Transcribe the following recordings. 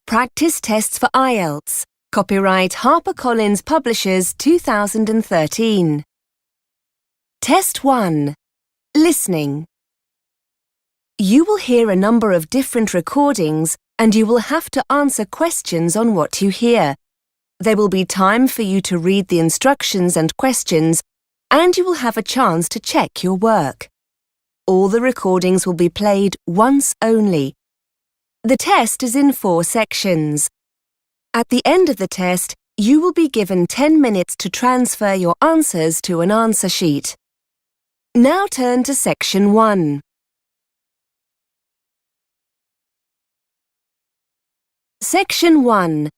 Practice Tests for IELTS. Copyright HarperCollins Publishers 2013. Test 1. Listening. You will hear a number of different recordings and you will have to answer questions on what you hear. There will be time for you to read the instructions and questions, and you will have a chance to check your work. All the recordings will be played once only. The test is in 4 sections. At the end of the test, you will be given 10 minutes to transfer your answers to an answer sheet. Now turn to Section 1. Section 1.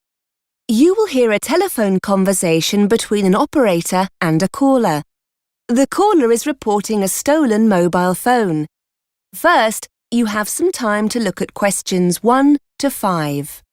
You will hear a telephone conversation between an operator and a caller. The caller is reporting a stolen mobile phone. First, you have some time to look at questions 1 to 5.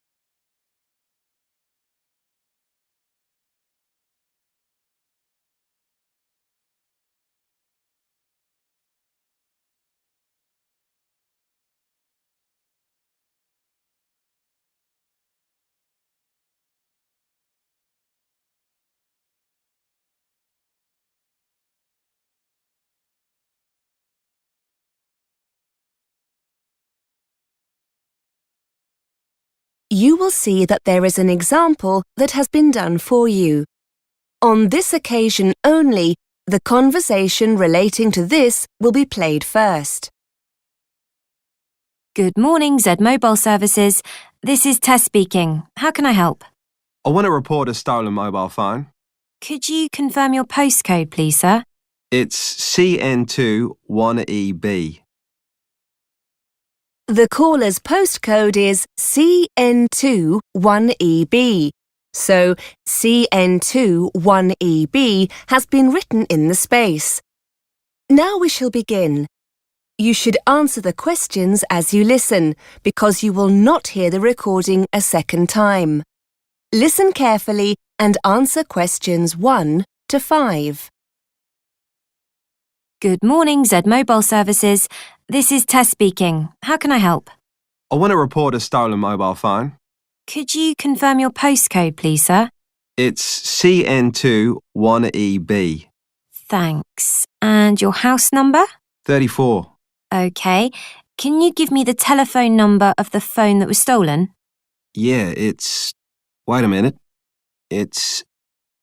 You will see that there is an example that has been done for you. On this occasion only, the conversation relating to this will be played first. Good morning, Z Mobile Services. This is Tess speaking. How can I help? I want to report a stolen mobile phone. Could you confirm your postcode, please, sir? It's CN2 1EB. The caller's postcode is CN2 1EB, so CN2 1EB has been written in the space. Now we shall begin. You should answer the questions as you listen, because you will not hear the recording a second time. Listen carefully and answer questions 1 to 5. Good morning, Z Mobile Services. This is Tess speaking. How can I help? I want to report a stolen mobile phone. Could you confirm your postcode, please, sir? It's CN2 1EB. Thanks. And your house number? 34. OK. Can you give me the telephone number of the phone that was stolen? Yeah, it's... Wait a minute. It's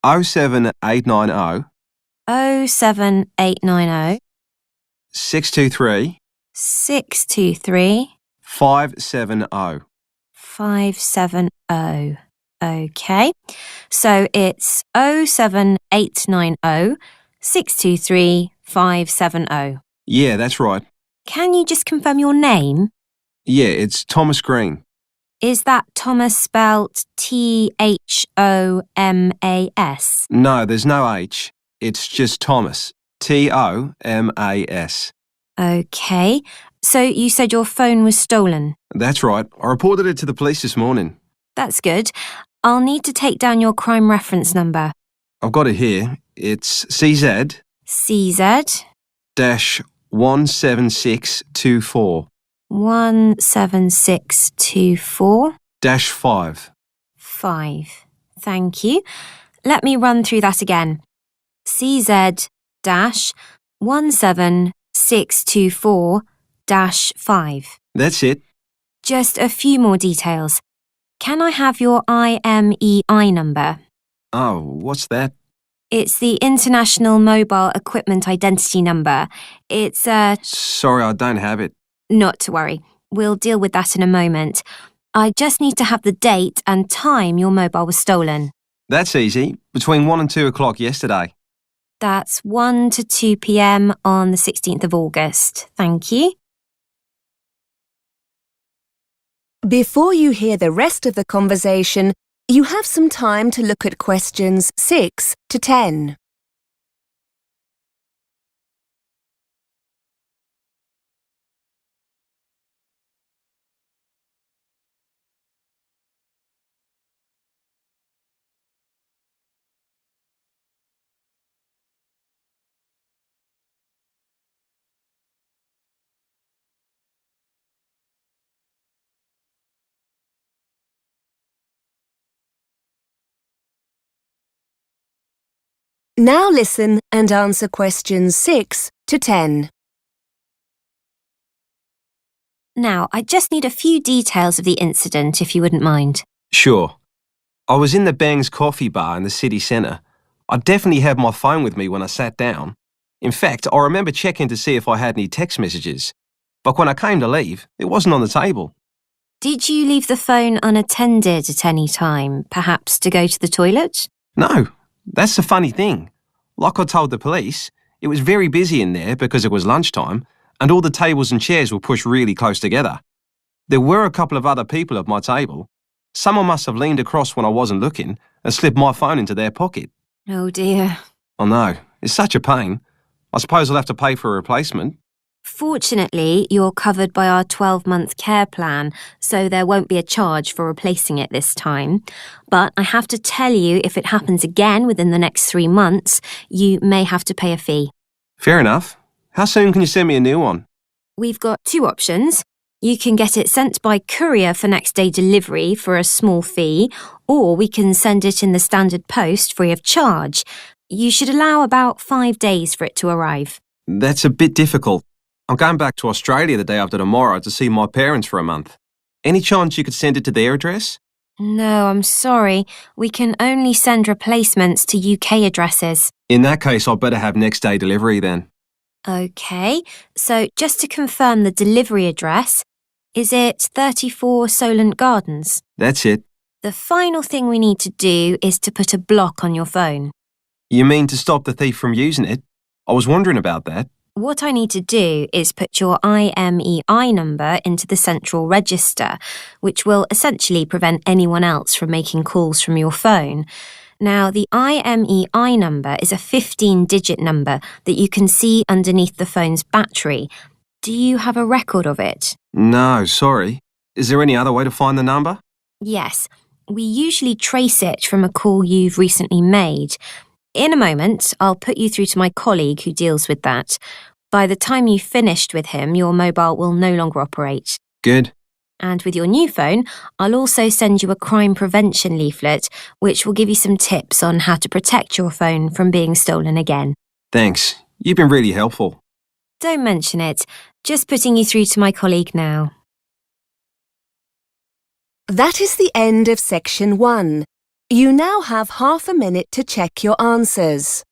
07890 07890 623 623 570. 570. OK. So it's 07890 623 570. Yeah, that's right. Can you just confirm your name? Yeah, it's Thomas Green. Is that Thomas spelt Thomas? No, there's no H. It's just Thomas. Thomas. OK. So you said your phone was stolen. That's right. I reported it to the police this morning. That's good. I'll need to take down your crime reference number. I've got it here. It's CZ CZ dash 17624 17624 dash 5. 5. Thank you. Let me run through that again. CZ dash 17624 dash 5. That's it. Just a few more details. Can I have your IMEI number? Oh, what's that? It's the International Mobile Equipment Identity Number. It's Sorry, I don't have it. Not to worry. We'll deal with that in a moment. I just need to have the date and time your mobile was stolen. That's easy. Between 1 and 2 o'clock yesterday. That's 1 to 2 p.m. on the 16th of August. Thank you. Before you hear the rest of the conversation, you have some time to look at questions 6 to 10. Now listen and answer questions 6 to 10. Now, I just need a few details of the incident, if you wouldn't mind. Sure. I was in the Bang's coffee bar in the city centre. I definitely had my phone with me when I sat down. In fact, I remember checking to see if I had any text messages. But when I came to leave, it wasn't on the table. Did you leave the phone unattended at any time, perhaps to go to the toilet? No, that's the funny thing. Like I told the police, it was very busy in there because it was lunchtime and all the tables and chairs were pushed really close together. There were a couple of other people at my table. Someone must have leaned across when I wasn't looking and slipped my phone into their pocket. Oh dear. I know, it's such a pain. I suppose I'll have to pay for a replacement. Fortunately, you're covered by our 12-month care plan, so there won't be a charge for replacing it this time. But I have to tell you, if it happens again within the next 3 months, you may have to pay a fee. Fair enough. How soon can you send me a new one? We've got 2 options. You can get it sent by courier for next-day delivery for a small fee, or we can send it in the standard post free of charge. You should allow about 5 days for it to arrive. That's a bit difficult. I'm going back to Australia the day after tomorrow to see my parents for a month. Any chance you could send it to their address? No, I'm sorry. We can only send replacements to UK addresses. In that case, I'd better have next day delivery then. OK, so just to confirm the delivery address, is it 34 Solent Gardens? That's it. The final thing we need to do is to put a block on your phone. You mean to stop the thief from using it? I was wondering about that. What I need to do is put your IMEI number into the central register, which will essentially prevent anyone else from making calls from your phone. Now, the IMEI number is a 15-digit number that you can see underneath the phone's battery. Do you have a record of it? No, sorry. Is there any other way to find the number? Yes. We usually trace it from a call you've recently made. In a moment, I'll put you through to my colleague who deals with that. By the time you've finished with him, your mobile will no longer operate. Good. And with your new phone, I'll also send you a crime prevention leaflet, which will give you some tips on how to protect your phone from being stolen again. Thanks. You've been really helpful. Don't mention it. Just putting you through to my colleague now. That is the end of section 1. You now have half a minute to check your answers.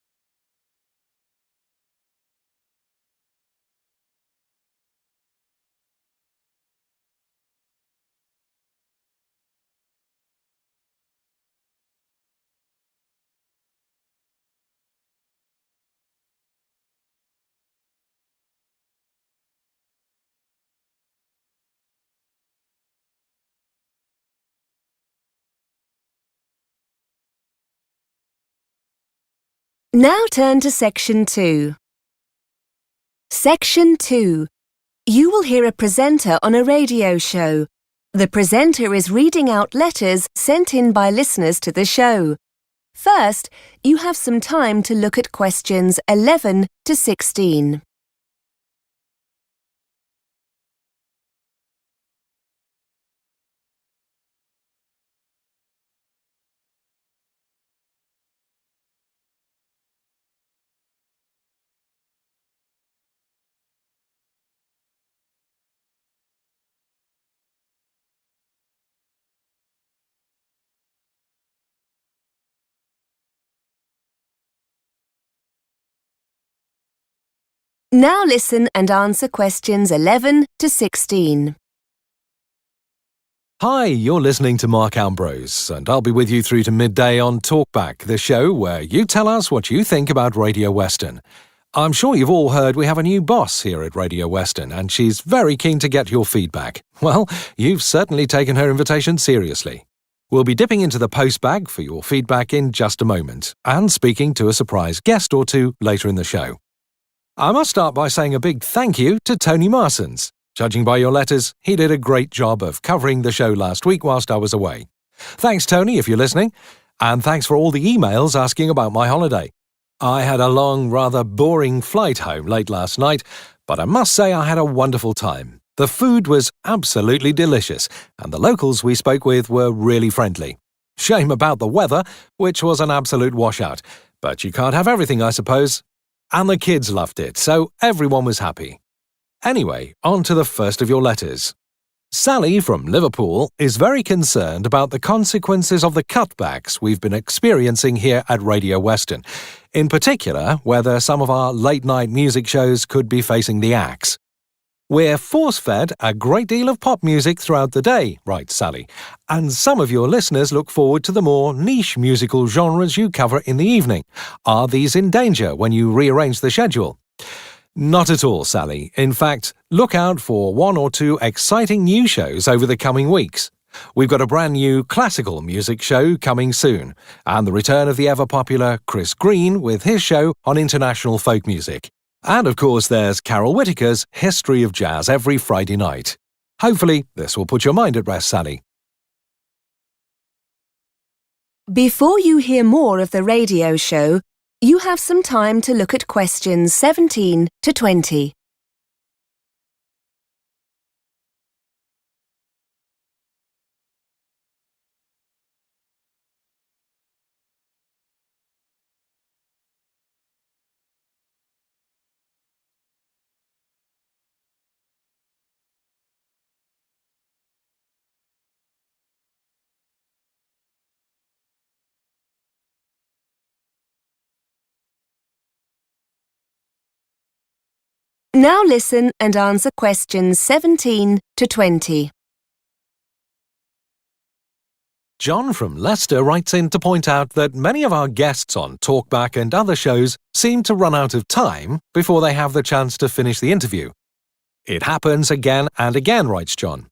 Now turn to section 2. Section 2. You will hear a presenter on a radio show. The presenter is reading out letters sent in by listeners to the show. First, you have some time to look at questions 11 to 16. Now listen and answer questions 11 to 16. Hi, you're listening to Mark Ambrose, and I'll be with you through to midday on Talkback, the show where you tell us what you think about Radio Western. I'm sure you've all heard we have a new boss here at Radio Western, and she's very keen to get your feedback. Well, you've certainly taken her invitation seriously. We'll be dipping into the postbag for your feedback in just a moment, and speaking to a surprise guest or two later in the show. I must start by saying a big thank you to Tony Marsons. Judging by your letters, he did a great job of covering the show last week whilst I was away. Thanks, Tony, if you're listening. And thanks for all the emails asking about my holiday. I had a long, rather boring flight home late last night, but I must say I had a wonderful time. The food was absolutely delicious, and the locals we spoke with were really friendly. Shame about the weather, which was an absolute washout. But you can't have everything, I suppose. And the kids loved it, so everyone was happy. Anyway, on to the first of your letters. Sally from Liverpool is very concerned about the consequences of the cutbacks we've been experiencing here at Radio Western. In particular, whether some of our late-night music shows could be facing the axe. We're force-fed a great deal of pop music throughout the day, writes Sally, and some of your listeners look forward to the more niche musical genres you cover in the evening. Are these in danger when you rearrange the schedule? Not at all, Sally. In fact, look out for 1 or 2 exciting new shows over the coming weeks. We've got a brand new classical music show coming soon, and the return of the ever-popular Chris Green with his show on international folk music. And of course, there's Carol Whittaker's History of Jazz every Friday night. Hopefully, this will put your mind at rest, Sally. Before you hear more of the radio show, you have some time to look at questions 17 to 20. Now listen and answer questions 17 to 20. John from Leicester writes in to point out that many of our guests on Talkback and other shows seem to run out of time before they have the chance to finish the interview. It happens again and again, writes John.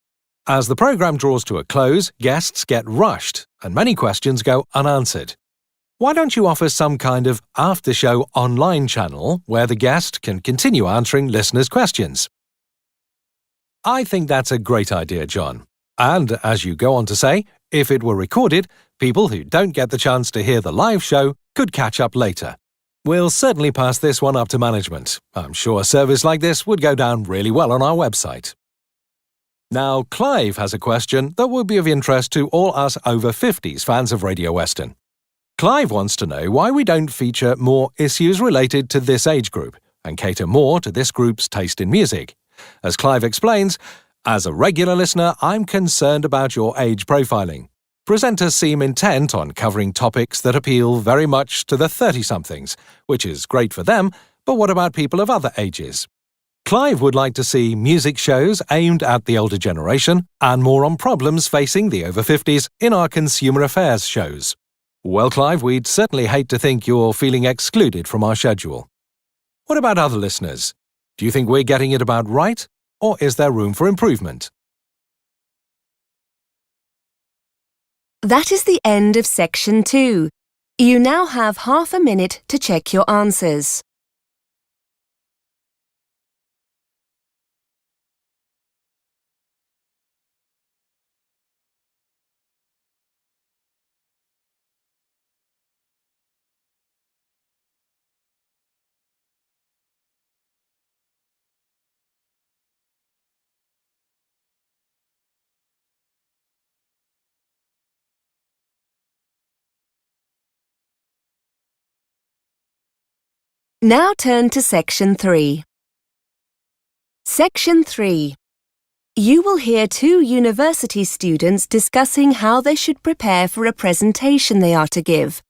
As the programme draws to a close, guests get rushed and many questions go unanswered. Why don't you offer some kind of after-show online channel where the guest can continue answering listeners' questions? I think that's a great idea, John. And as you go on to say, if it were recorded, people who don't get the chance to hear the live show could catch up later. We'll certainly pass this one up to management. I'm sure a service like this would go down really well on our website. Now, Clive has a question that would be of interest to all us over 50s fans of Radio Western. Clive wants to know why we don't feature more issues related to this age group and cater more to this group's taste in music. As Clive explains, as a regular listener, I'm concerned about your age profiling. Presenters seem intent on covering topics that appeal very much to the 30-somethings, which is great for them, but what about people of other ages? Clive would like to see music shows aimed at the older generation and more on problems facing the over 50s in our consumer affairs shows. Well, Clive, we'd certainly hate to think you're feeling excluded from our schedule. What about other listeners? Do you think we're getting it about right, or is there room for improvement? That is the end of section 2. You now have half a minute to check your answers. Now turn to section 3. Section 3. You will hear 2 university students discussing how they should prepare for a presentation they are to give.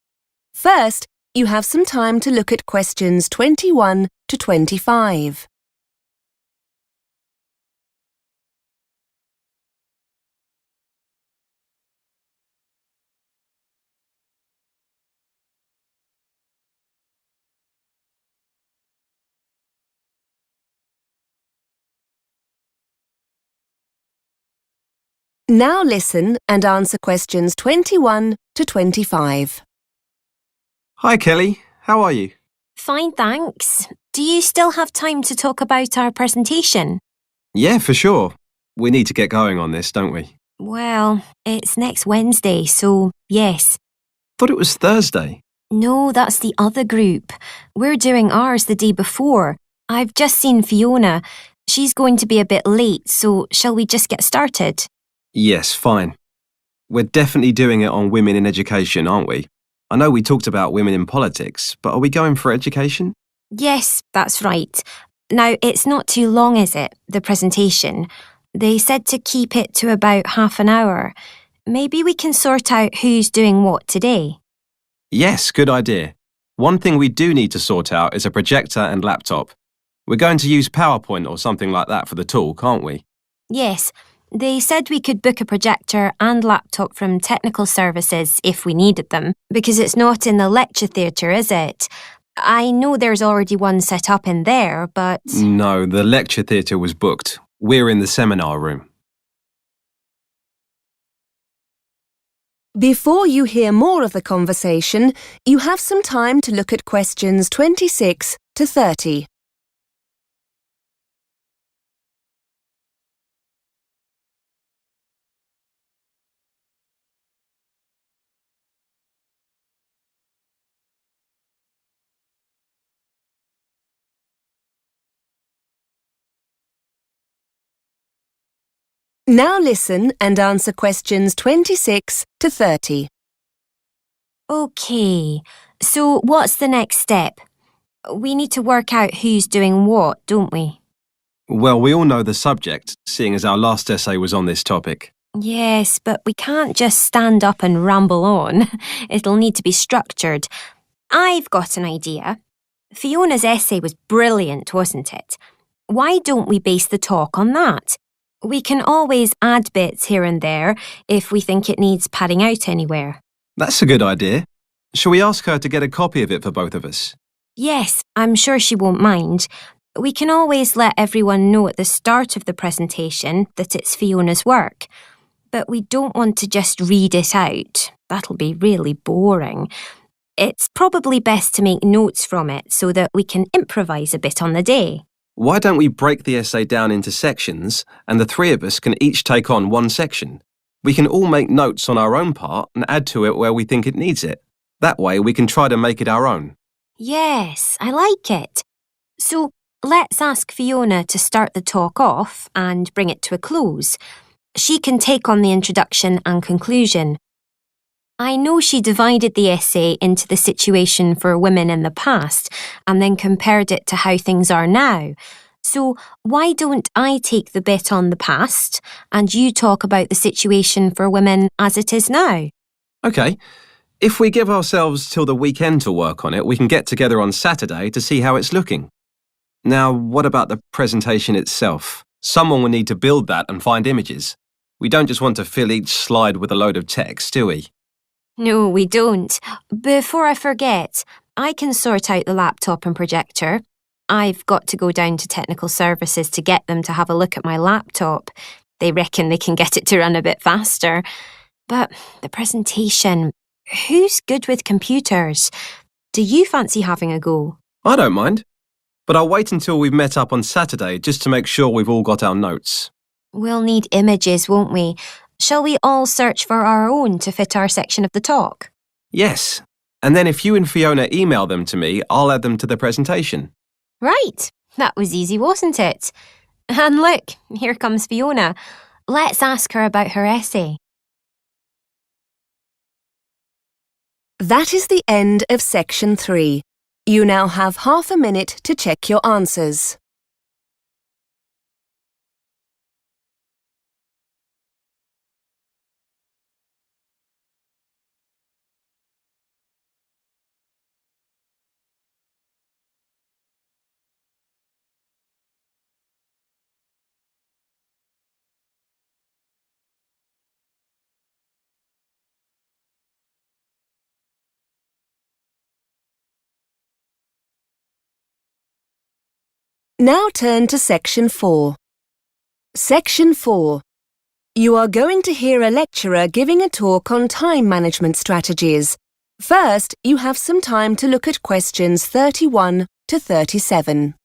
First, you have some time to look at questions 21 to 25. Now listen and answer questions 21 to 25. Hi, Kelly. How are you? Fine, thanks. Do you still have time to talk about our presentation? Yeah, for sure. We need to get going on this, don't we? Well, it's next Wednesday, so yes. Thought it was Thursday. No, that's the other group. We're doing ours the day before. I've just seen Fiona. She's going to be a bit late, so shall we just get started? Yes, fine. We're definitely doing it on women in education, aren't we? I know we talked about women in politics, but are we going for education? Yes, that's right. Now, it's not too long, is it, the presentation? They said to keep it to about half an hour. Maybe we can sort out who's doing what today. Yes, good idea. One thing we do need to sort out is a projector and laptop. We're going to use PowerPoint or something like that for the tool, can't we? Yes, they said we could book a projector and laptop from technical services if we needed them, because it's not in the lecture theatre, is it? I know there's already one set up in there, but... No, the lecture theatre was booked. We're in the seminar room. Before you hear more of the conversation, you have some time to look at questions 26 to 30. Now listen and answer questions 26 to 30. OK, so what's the next step? We need to work out who's doing what, don't we? Well, we all know the subject, seeing as our last essay was on this topic. Yes, but we can't just stand up and ramble on. It'll need to be structured. I've got an idea. Fiona's essay was brilliant, wasn't it? Why don't we base the talk on that? We can always add bits here and there if we think it needs padding out anywhere. That's a good idea. Shall we ask her to get a copy of it for both of us? Yes, I'm sure she won't mind. We can always let everyone know at the start of the presentation that it's Fiona's work. But we don't want to just read it out. That'll be really boring. It's probably best to make notes from it so that we can improvise a bit on the day. Why don't we break the essay down into sections and the three of us can each take on one section? We can all make notes on our own part and add to it where we think it needs it. That way we can try to make it our own. Yes, I like it. So let's ask Fiona to start the talk off and bring it to a close. She can take on the introduction and conclusion. I know she divided the essay into the situation for women in the past and then compared it to how things are now. So why don't I take the bit on the past and you talk about the situation for women as it is now? OK. If we give ourselves till the weekend to work on it, we can get together on Saturday to see how it's looking. Now, what about the presentation itself? Someone will need to build that and find images. We don't just want to fill each slide with a load of text, do we? No, we don't. Before I forget, I can sort out the laptop and projector. I've got to go down to technical services to get them to have a look at my laptop. They reckon they can get it to run a bit faster. But the presentation, who's good with computers? Do you fancy having a go? I don't mind. But I'll wait until we've met up on Saturday just to make sure we've all got our notes. We'll need images, won't we? Shall we all search for our own to fit our section of the talk? Yes. And then if you and Fiona email them to me, I'll add them to the presentation. Right. That was easy, wasn't it? And look, here comes Fiona. Let's ask her about her essay. That is the end of section 3. You now have half a minute to check your answers. Now turn to section 4. Section 4. You are going to hear a lecturer giving a talk on time management strategies. First, you have some time to look at questions 31 to 37.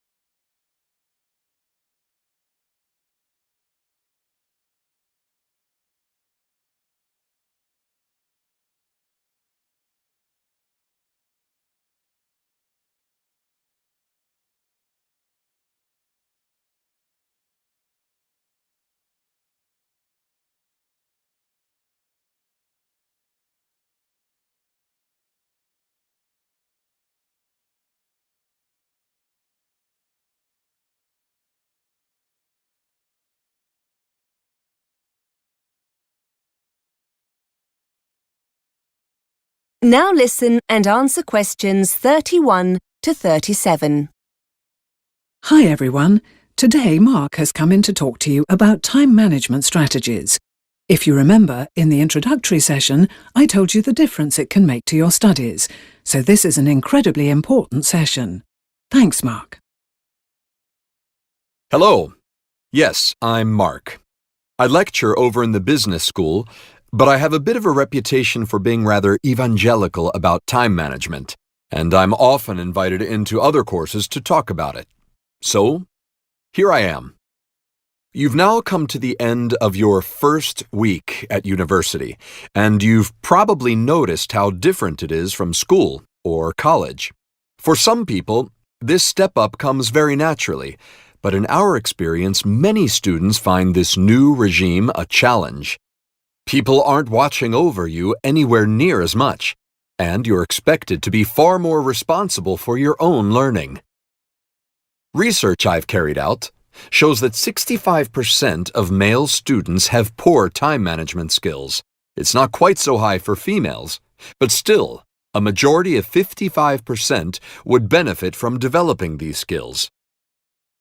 Now listen and answer questions 31 to 37. Hi everyone. Today Mark has come in to talk to you about time management strategies. If you remember, in the introductory session, I told you the difference it can make to your studies, so this is an incredibly important session. Thanks, Mark. Hello. Yes, I'm Mark. I lecture over in the business school, but I have a bit of a reputation for being rather evangelical about time management, and I'm often invited into other courses to talk about it. So, here I am. You've now come to the end of your first week at university, and you've probably noticed how different it is from school or college. For some people, this step up comes very naturally, but in our experience, many students find this new regime a challenge. People aren't watching over you anywhere near as much, and you're expected to be far more responsible for your own learning. Research I've carried out shows that 65% of male students have poor time management skills. It's not quite so high for females, but still, a majority of 55% would benefit from developing these skills.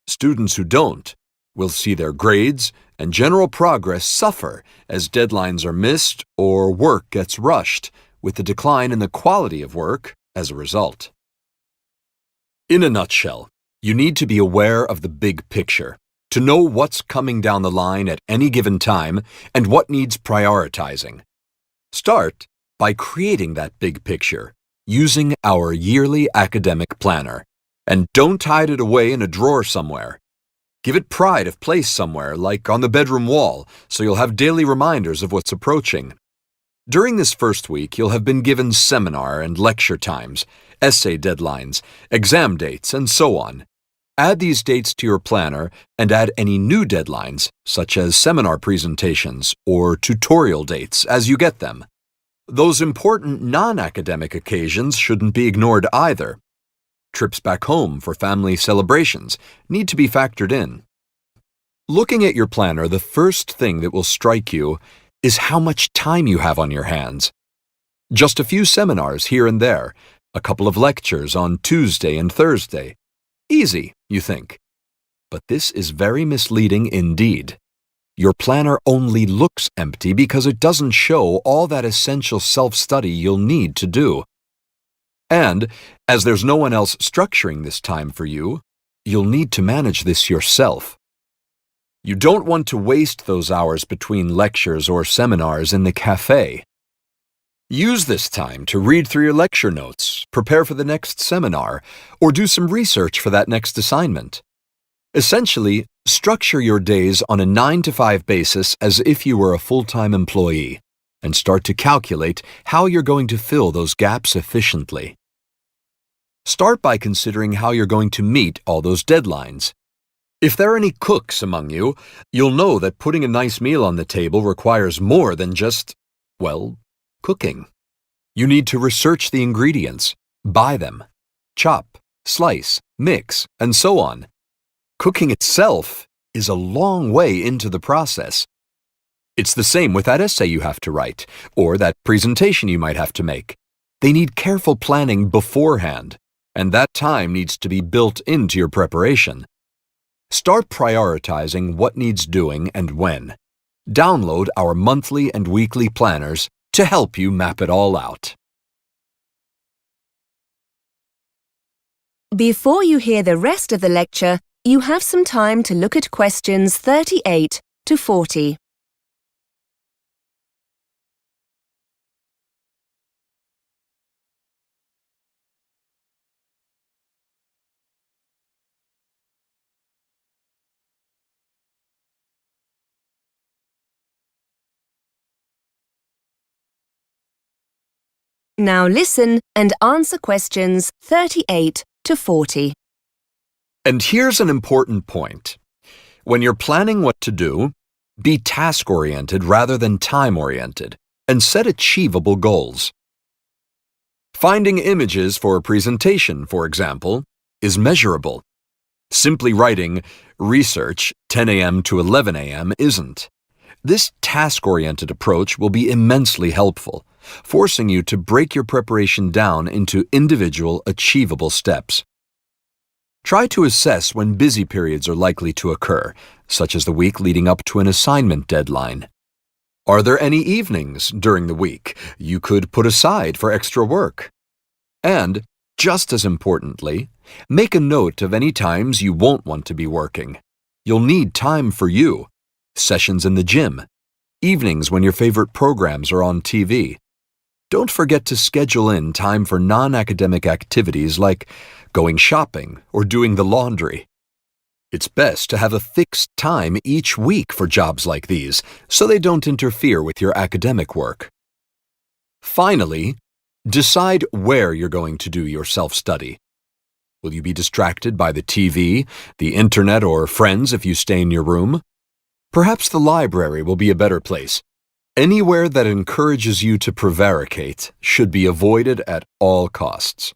Students who don't will see their grades and general progress suffer as deadlines are missed or work gets rushed, with a decline in the quality of work as a result. In a nutshell, you need to be aware of the big picture, to know what's coming down the line at any given time and what needs prioritizing. Start by creating that big picture using our yearly academic planner, and don't hide it away in a drawer somewhere. Give it pride of place somewhere, like on the bedroom wall, so you'll have daily reminders of what's approaching. During this first week, you'll have been given seminar and lecture times, essay deadlines, exam dates, and so on. Add these dates to your planner and add any new deadlines, such as seminar presentations or tutorial dates, as you get them. Those important non-academic occasions shouldn't be ignored either. Trips back home for family celebrations need to be factored in. Looking at your planner, the first thing that will strike you is how much time you have on your hands. Just a few seminars here and there, a couple of lectures on Tuesday and Thursday. Easy, you think. But this is very misleading indeed. Your planner only looks empty because it doesn't show all that essential self-study you'll need to do. And, as there's no one else structuring this time for you, you'll need to manage this yourself. You don't want to waste those hours between lectures or seminars in the cafe. Use this time to read through your lecture notes, prepare for the next seminar, or do some research for that next assignment. Essentially, structure your days on a 9-to-5 basis as if you were a full-time employee, and start to calculate how you're going to fill those gaps efficiently. Start by considering how you're going to meet all those deadlines. If there are any cooks among you, you'll know that putting a nice meal on the table requires more than just, well, cooking. You need to research the ingredients, buy them, chop, slice, mix, and so on. Cooking itself is a long way into the process. It's the same with that essay you have to write, or that presentation you might have to make. They need careful planning beforehand, and that time needs to be built into your preparation. Start prioritizing what needs doing and when. Download our monthly and weekly planners to help you map it all out. Before you hear the rest of the lecture, you have some time to look at questions 38 to 40. Now listen and answer questions 38 to 40. And here's an important point. When you're planning what to do, be task-oriented rather than time-oriented, and set achievable goals. Finding images for a presentation, for example, is measurable. Simply writing research 10 a.m. to 11 a.m. isn't. This task-oriented approach will be immensely helpful, forcing you to break your preparation down into individual, achievable steps. Try to assess when busy periods are likely to occur, such as the week leading up to an assignment deadline. Are there any evenings during the week you could put aside for extra work? And, just as importantly, make a note of any times you won't want to be working. You'll need time for you, sessions in the gym, evenings when your favorite programs are on TV. Don't forget to schedule in time for non-academic activities like going shopping or doing the laundry. It's best to have a fixed time each week for jobs like these, so they don't interfere with your academic work. Finally, decide where you're going to do your self-study. Will you be distracted by the TV, the internet, or friends if you stay in your room? Perhaps the library will be a better place. Anywhere that encourages you to prevaricate should be avoided at all costs.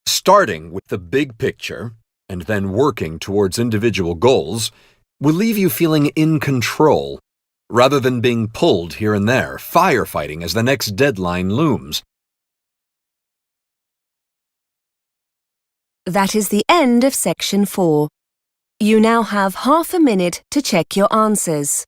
Starting with the big picture and then working towards individual goals will leave you feeling in control, rather than being pulled here and there, firefighting as the next deadline looms. That is the end of section 4. You now have half a minute to check your answers.